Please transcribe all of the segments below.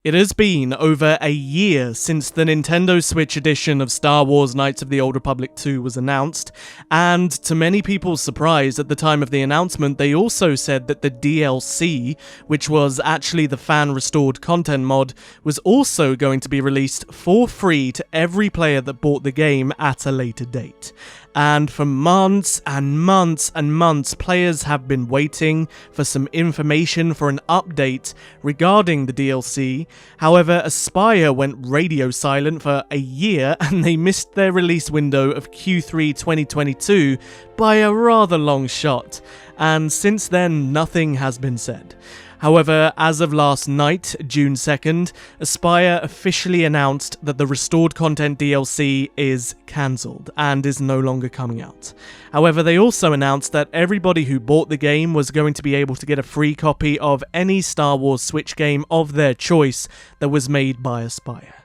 It has been over a year since the Nintendo Switch edition of Star Wars Knights of the Old Republic 2 was announced, and to many people's surprise at the time of the announcement, they also said that the DLC, which was actually the fan-restored content mod, was also going to be released for free to every player that bought the game at a later date. And for months and months and months, players have been waiting for some information for an update regarding the DLC. However, Aspyr went radio silent for a year and they missed their release window of Q3 2022 by a rather long shot. And since then, nothing has been said. However, as of last night, June 2nd, Aspyr officially announced that the restored content DLC is cancelled and is no longer coming out. However, they also announced that everybody who bought the game was going to be able to get a free copy of any Star Wars Switch game of their choice that was made by Aspyr.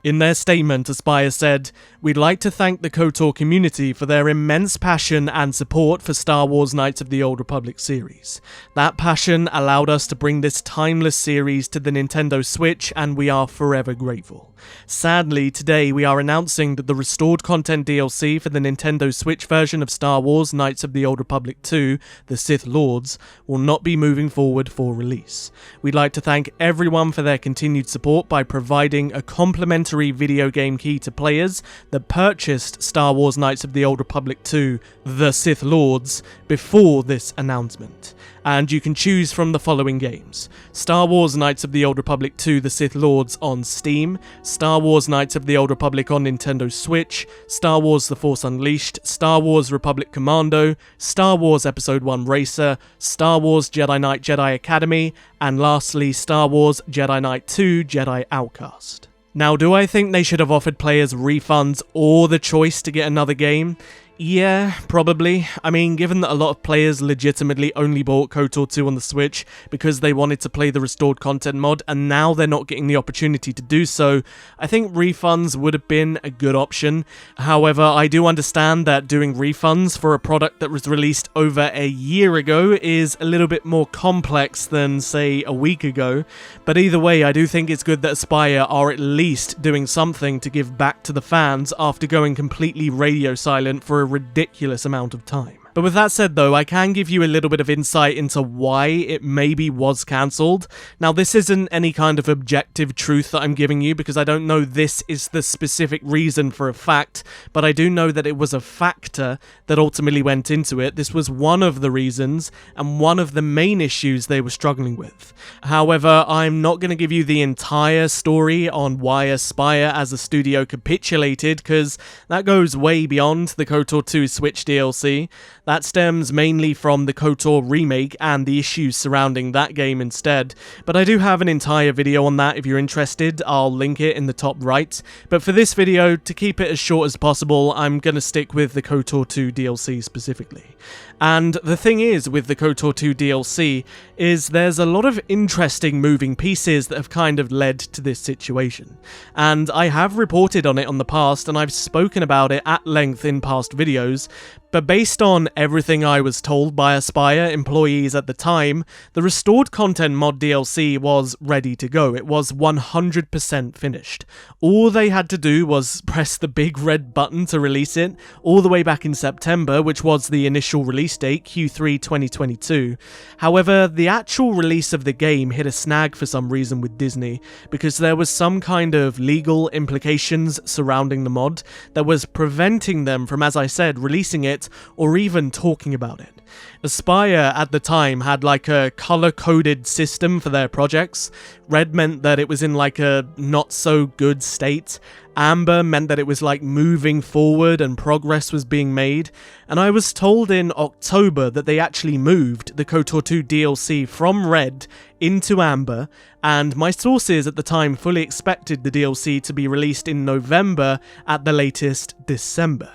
In their statement, Aspyr said, "We'd like to thank the KOTOR community for their immense passion and support for Star Wars Knights of the Old Republic series. That passion allowed us to bring this timeless series to the Nintendo Switch, and we are forever grateful. Sadly, today we are announcing that the restored content DLC for the Nintendo Switch version of Star Wars Knights of the Old Republic 2, The Sith Lords, will not be moving forward for release. We'd like to thank everyone for their continued support by providing a complimentary video game key to players that purchased Star Wars Knights of the Old Republic 2, The Sith Lords, before this announcement. And you can choose from the following games: Star Wars Knights of the Old Republic 2 The Sith Lords on Steam, Star Wars Knights of the Old Republic on Nintendo Switch, Star Wars The Force Unleashed, Star Wars Republic Commando, Star Wars Episode 1 Racer, Star Wars Jedi Knight Jedi Academy, and lastly Star Wars Jedi Knight 2 Jedi Outcast. Now, do I think they should have offered players refunds or the choice to get another game? Yeah, probably. I mean, given that a lot of players legitimately only bought KOTOR 2 on the Switch because they wanted to play the restored content mod, and now they're not getting the opportunity to do so, I think refunds would have been a good option. However, I do understand that doing refunds for a product that was released over a year ago is a little bit more complex than, say, a week ago. But either way, I do think it's good that Aspyr are at least doing something to give back to the fans after going completely radio silent for a ridiculous amount of time. But with that said though, I can give you a little bit of insight into why it maybe was cancelled. Now, this isn't any kind of objective truth that I'm giving you because I don't know this is the specific reason for a fact, but I do know that it was a factor that ultimately went into it. This was one of the reasons and one of the main issues they were struggling with. However, I'm not going to give you the entire story on why Aspyr as a studio capitulated, because that goes way beyond the KOTOR 2 Switch DLC. That stems mainly from the KOTOR remake and the issues surrounding that game instead, but I do have an entire video on that if you're interested. I'll link it in the top right. But for this video, to keep it as short as possible, I'm going to stick with the KOTOR 2 DLC specifically. And the thing is with the KOTOR 2 DLC is there's a lot of interesting moving pieces that have kind of led to this situation. And I have reported on it on the past, and I've spoken about it at length in past videos, but based on everything I was told by Aspyr employees at the time, the restored content mod DLC was ready to go. It was 100% finished. All they had to do was press the big red button to release it, all the way back in September, which was the initial release date, Q3 2022. However, the actual release of the game hit a snag for some reason with Disney, because there was some kind of legal implications surrounding the mod that was preventing them from, as I said, releasing it or even talking about it. Aspyr at the time had like a color-coded system for their projects. Red meant that it was in like a not-so-good state. Amber meant that it was like moving forward and progress was being made. And I was told in October that they actually moved the KOTOR 2 DLC from Red into Amber, and my sources at the time fully expected the DLC to be released in November, at the latest December.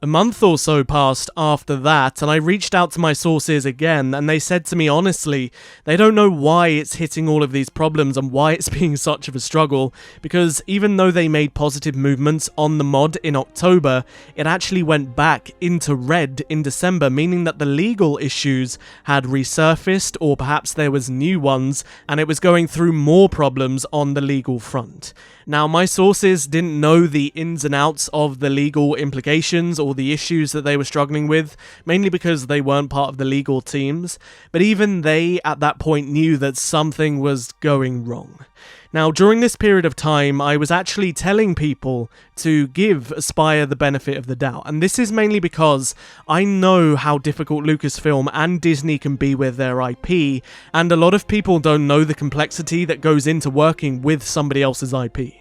A month or so passed after that, and I reached out to my sources again, and they said to me honestly, they don't know why it's hitting all of these problems and why it's being such of a struggle, because even though they made positive positive movements on the mod in October, it actually went back into red in December, meaning that the legal issues had resurfaced, or perhaps there was new ones, and it was going through more problems on the legal front. Now, my sources didn't know the ins and outs of the legal implications or the issues that they were struggling with, mainly because they weren't part of the legal teams, but even they at that point knew that something was going wrong. Now, during this period of time, I was actually telling people to give Aspyr the benefit of the doubt, and this is mainly because I know how difficult Lucasfilm and Disney can be with their IP, and a lot of people don't know the complexity that goes into working with somebody else's IP.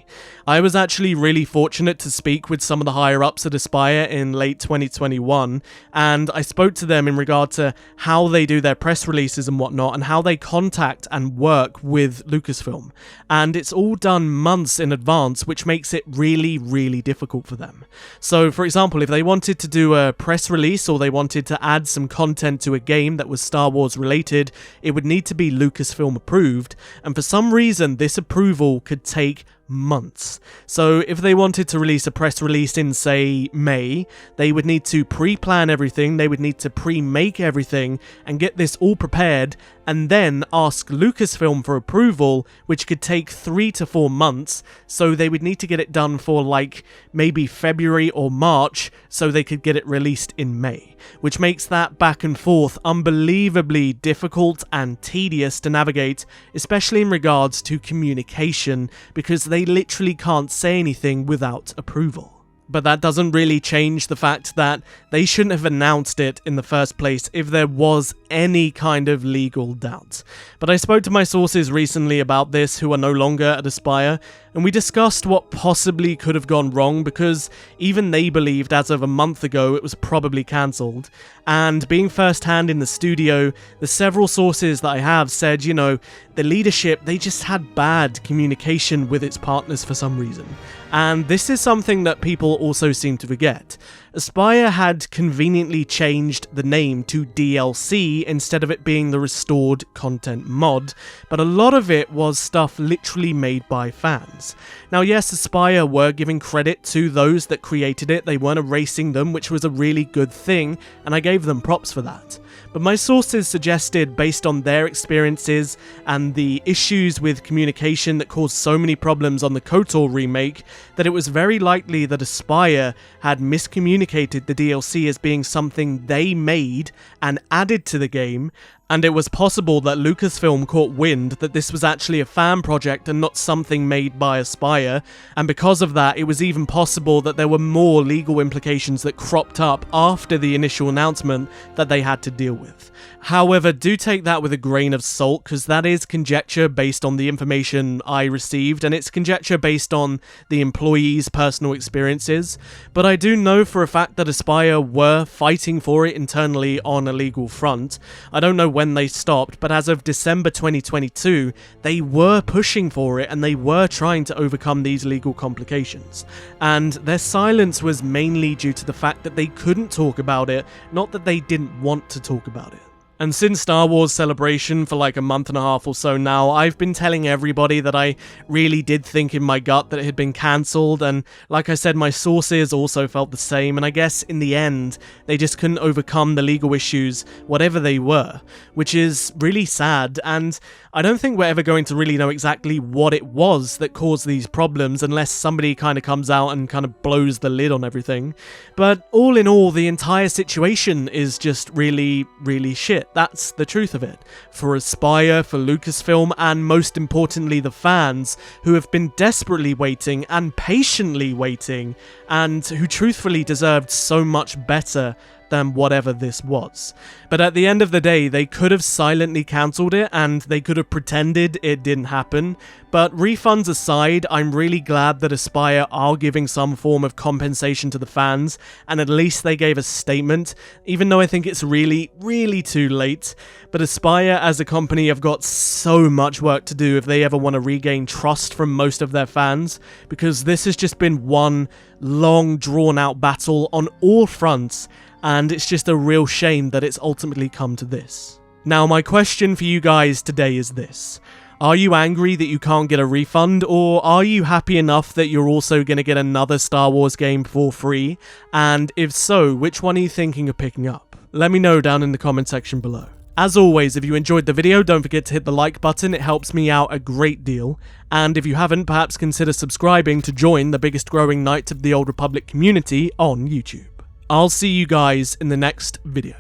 I was actually really fortunate to speak with some of the higher-ups at Aspyr in late 2021, and I spoke to them in regard to how they do their press releases and whatnot, and how they contact and work with Lucasfilm. And it's all done months in advance, which makes it really, really difficult for them. So, for example, if they wanted to do a press release or they wanted to add some content to a game that was Star Wars related, it would need to be Lucasfilm approved, and for some reason this approval could take months. So if they wanted to release a press release in, say, May, they would need to pre-plan everything, they would need to pre-make everything and get this all prepared, and then ask Lucasfilm for approval, which could take 3 to 4 months, so they would need to get it done for like maybe February or March so they could get it released in May, which makes that back and forth unbelievably difficult and tedious to navigate, especially in regards to communication, because they literally can't say anything without approval. But that doesn't really change the fact that they shouldn't have announced it in the first place if there was any kind of legal doubt. But I spoke to my sources recently about this who are no longer at Aspyr, and we discussed what possibly could have gone wrong, because even they believed as of a month ago it was probably cancelled. And being first-hand in the studio, the several sources that I have said, you know, the leadership, they just had bad communication with its partners for some reason. And this is something that people also seem to forget. Aspyr had conveniently changed the name to DLC instead of it being the restored content mod, but a lot of it was stuff literally made by fans. Now yes, Aspyr were giving credit to those that created it, they weren't erasing them, which was a really good thing, and I gave them props for that. But my sources suggested, based on their experiences and the issues with communication that caused so many problems on the KOTOR remake, that it was very likely that Aspyr had miscommunicated the DLC as being something they made and added to the game, and it was possible that Lucasfilm caught wind that this was actually a fan project and not something made by Aspyr, and because of that it was even possible that there were more legal implications that cropped up after the initial announcement that they had to deal with. However, do take that with a grain of salt, because that is conjecture based on the information I received, and it's conjecture based on the employees' personal experiences, but I do know for a fact that Aspyr were fighting for it internally on a legal front. I don't know when they stopped, but as of December 2022, they were pushing for it and they were trying to overcome these legal complications. And their silence was mainly due to the fact that they couldn't talk about it, not that they didn't want to talk about it. And since Star Wars Celebration for like a month and a half or so now, I've been telling everybody that I really did think in my gut that it had been cancelled, and like I said, my sources also felt the same, and I guess in the end, they just couldn't overcome the legal issues, whatever they were, which is really sad, and I don't think we're ever going to really know exactly what it was that caused these problems unless somebody kind of comes out and kind of blows the lid on everything. But all in all, the entire situation is just really, really shit. That's the truth of it. For Aspyr, for Lucasfilm, and most importantly the fans, who have been desperately waiting and patiently waiting, and who truthfully deserved so much better than whatever this was. But at the end of the day, they could have silently cancelled it and they could have pretended it didn't happen. But refunds aside, I'm really glad that Aspyr are giving some form of compensation to the fans, and at least they gave a statement, even though I think it's really, really too late. But Aspyr as a company have got so much work to do if they ever want to regain trust from most of their fans, because this has just been one long drawn out battle on all fronts, and it's just a real shame that it's ultimately come to this. Now, my question for you guys today is this. Are you angry that you can't get a refund, or are you happy enough that you're also going to get another Star Wars game for free? And if so, which one are you thinking of picking up? Let me know down in the comment section below. As always, if you enjoyed the video, don't forget to hit the like button, it helps me out a great deal. And if you haven't, perhaps consider subscribing to join the biggest growing Knights of the Old Republic community on YouTube. I'll see you guys in the next video.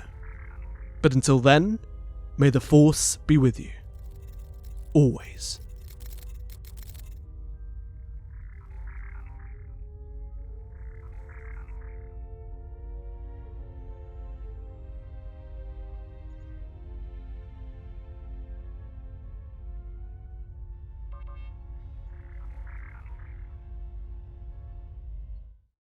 But until then, may the Force be with you. Always.